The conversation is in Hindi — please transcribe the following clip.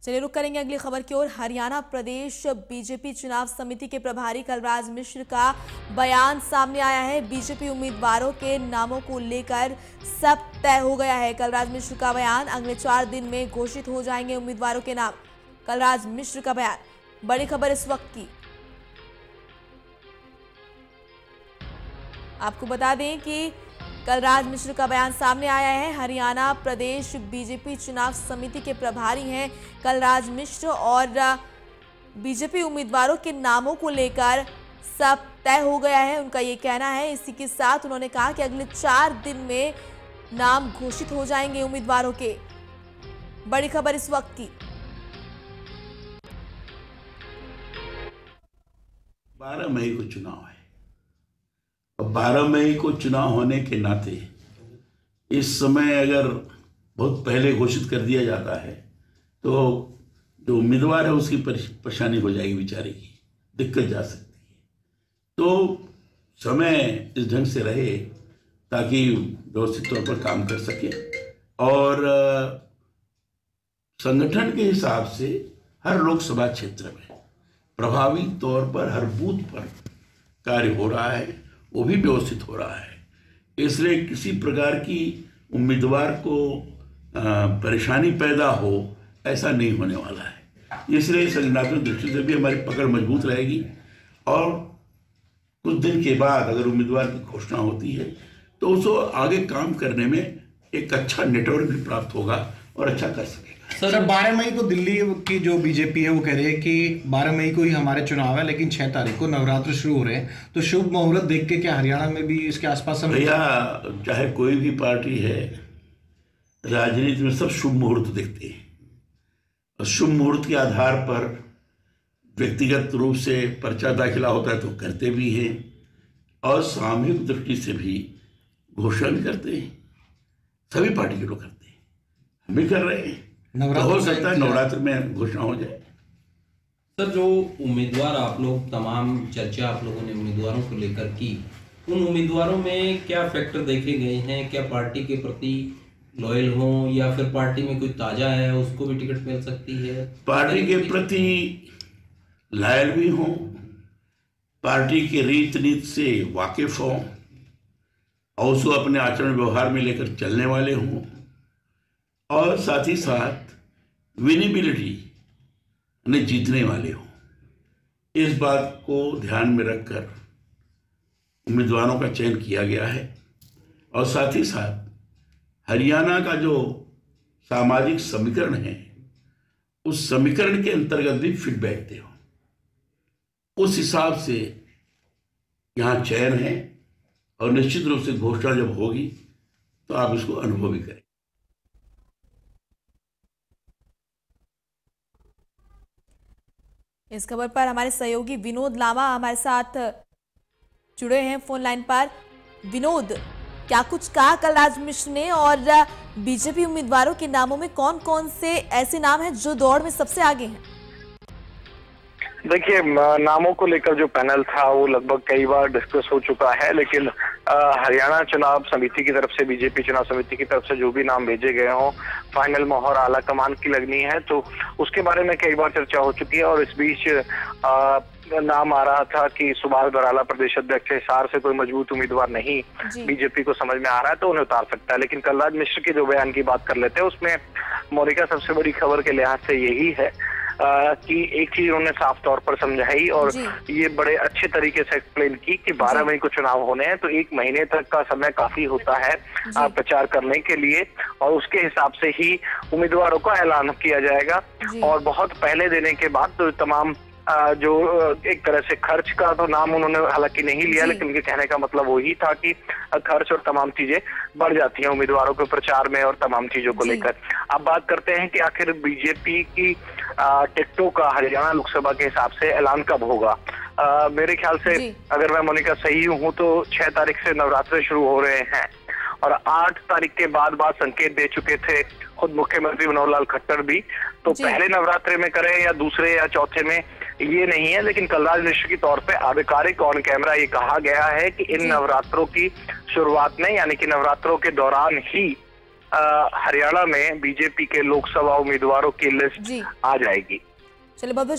चलिए रुक करेंगे अगली खबर की ओर। हरियाणा प्रदेश बीजेपी चुनाव समिति के प्रभारी कलराज मिश्र का बयान सामने आया है। बीजेपी उम्मीदवारों के नामों को लेकर सब तय हो गया है। कलराज मिश्र का बयान, अगले 4 दिन में घोषित हो जाएंगे उम्मीदवारों के नाम। कलराज मिश्र का बयान, बड़ी खबर इस वक्त की। आपको बता दें कि कलराज मिश्र का बयान सामने आया है। हरियाणा प्रदेश बीजेपी चुनाव समिति के प्रभारी हैं कलराज मिश्र और बीजेपी उम्मीदवारों के नामों को लेकर सब तय हो गया है, उनका ये कहना है। इसी के साथ उन्होंने कहा कि अगले 4 दिन में नाम घोषित हो जाएंगे उम्मीदवारों के। बड़ी खबर इस वक्त की। 12 मई को चुनाव है। 12 मई को चुनाव होने के नाते इस समय अगर बहुत पहले घोषित कर दिया जाता है तो जो उम्मीदवार है उसकी परेशानी हो जाएगी, बेचारे की दिक्कत जा सकती है। तो समय इस ढंग से रहे ताकि व्यवस्थित तौर पर काम कर सके और संगठन के हिसाब से हर लोकसभा क्षेत्र में प्रभावी तौर पर हर बूथ पर कार्य हो रहा है, वो भी व्यवस्थित हो रहा है। इसलिए किसी प्रकार की उम्मीदवार को परेशानी पैदा हो ऐसा नहीं होने वाला है। इसलिए संगठनात्मक दृष्टि से भी हमारी पकड़ मजबूत रहेगी और कुछ दिन के बाद अगर उम्मीदवार की घोषणा होती है तो उसको आगे काम करने में एक अच्छा नेटवर्क भी प्राप्त होगा और अच्छा कर सकेगा। सर 12 मई को दिल्ली की जो बीजेपी है वो कह रही है कि 12 मई को ही हमारे चुनाव है, लेकिन 6 तारीख को नवरात्र शुरू हो रहे हैं, तो शुभ मुहूर्त देख के क्या हरियाणा में भी इसके आसपास? भैया चाहे कोई भी पार्टी है, राजनीति में सब शुभ मुहूर्त देखते हैं और शुभ मुहूर्त के आधार पर व्यक्तिगत रूप से पर्चा दाखिला होता है तो करते भी हैं और सामूहिक दृष्टि से भी घोषणा भी करते हैं। सभी पार्टी के लोग करते हैं, हम भी कर रहे हैं। तो हो सकता है नवरात्र में घोषणा हो जाए। सर जो उम्मीदवार आप लोग तमाम चर्चा आप लोगों ने उम्मीदवारों को लेकर की, उन उम्मीदवारों में क्या फैक्टर देखे गए हैं? क्या पार्टी के प्रति लॉयल हो या फिर पार्टी में कोई ताजा है उसको भी टिकट मिल सकती है? पार्टी के प्रति लॉयल भी हों, पार्टी के रीत नीति से वाकिफ हों और उसको अपने आचरण व्यवहार में लेकर चलने वाले हों और साथ ही साथ विनेबिलिटी में जीतने वाले हों। इस बात को ध्यान में रखकर उम्मीदवारों का चयन किया गया है और साथ ही साथ हरियाणा का जो सामाजिक समीकरण है उस समीकरण के अंतर्गत भी फिट बैठते हो, उस हिसाब से यहाँ चयन है और निश्चित रूप से घोषणा जब होगी तो आप इसको अनुभव भी करें। इस खबर पर हमारे सहयोगी विनोद लामा हमारे साथ जुड़े हैं फोन लाइन पर। विनोद, क्या कुछ कहा कलराज मिश्र ने और बीजेपी उम्मीदवारों के नामों में कौन कौन से ऐसे नाम हैं जो दौड़ में सबसे आगे हैं? देखिए, नामों को लेकर जो पैनल था वो लगभग कई बार डिस्कस हो चुका है, लेकिन हरियाणा चुनाव समिति की तरफ से, बीजेपी चुनाव समिति की तरफ से जो भी नाम भेजे गए हों, फाइनल मोहर आला कमान की लगनी है, तो उसके बारे में कई बार चर्चा हो चुकी है। और इस बीच नाम आ रहा था कि सुभाष बराला प्रदेश अध्यक्ष हिसार से कोई मजबूत उम्मीदवार नहीं बीजेपी को समझ में आ रहा है तो उन्हें उतार सकता है। लेकिन कलराज मिश्र के जो बयान की बात कर लेते हैं उसमें मोनिका सबसे बड़ी खबर के लिहाज से यही है कि एक चीज उन्होंने साफ तौर पर समझाई और ये बड़े अच्छे तरीके से एक्सप्लेन की कि 12 मई को चुनाव होने हैं तो 1 महीने तक का समय काफी होता है प्रचार करने के लिए और उसके हिसाब से ही उम्मीदवारों का ऐलान किया जाएगा। और बहुत पहले देने के बाद तो तमाम जो एक तरह से खर्च का तो नाम उन्होंने हालांकि नहीं लिया, लेकिन उनके कहने का मतलब वही था कि खर्च और तमाम चीजें बढ़ जाती हैं उम्मीदवारों के प्रचार में और तमाम चीजों को लेकर। अब बात करते हैं कि आखिर बीजेपी की टिकटों का हरियाणा लोकसभा के हिसाब से ऐलान कब होगा। मेरे ख्याल से अगर मैं मोनिका सही हूँ तो 6 तारीख से नवरात्र शुरू हो रहे हैं और 8 तारीख के बाद संकेत दे चुके थे खुद मुख्यमंत्री मनोहर लाल खट्टर भी, तो पहले नवरात्रे में करें या दूसरे या चौथे में ये नहीं है, लेकिन कलराज मिश्र की तौर पे आधिकारिक ऑन कैमरा ये कहा गया है कि इन नवरात्रों की शुरुआत में यानी कि नवरात्रों के दौरान ही हरियाणा में बीजेपी के लोकसभा उम्मीदवारों की लिस्ट जी आ जाएगी। चलिए बहुत बहुत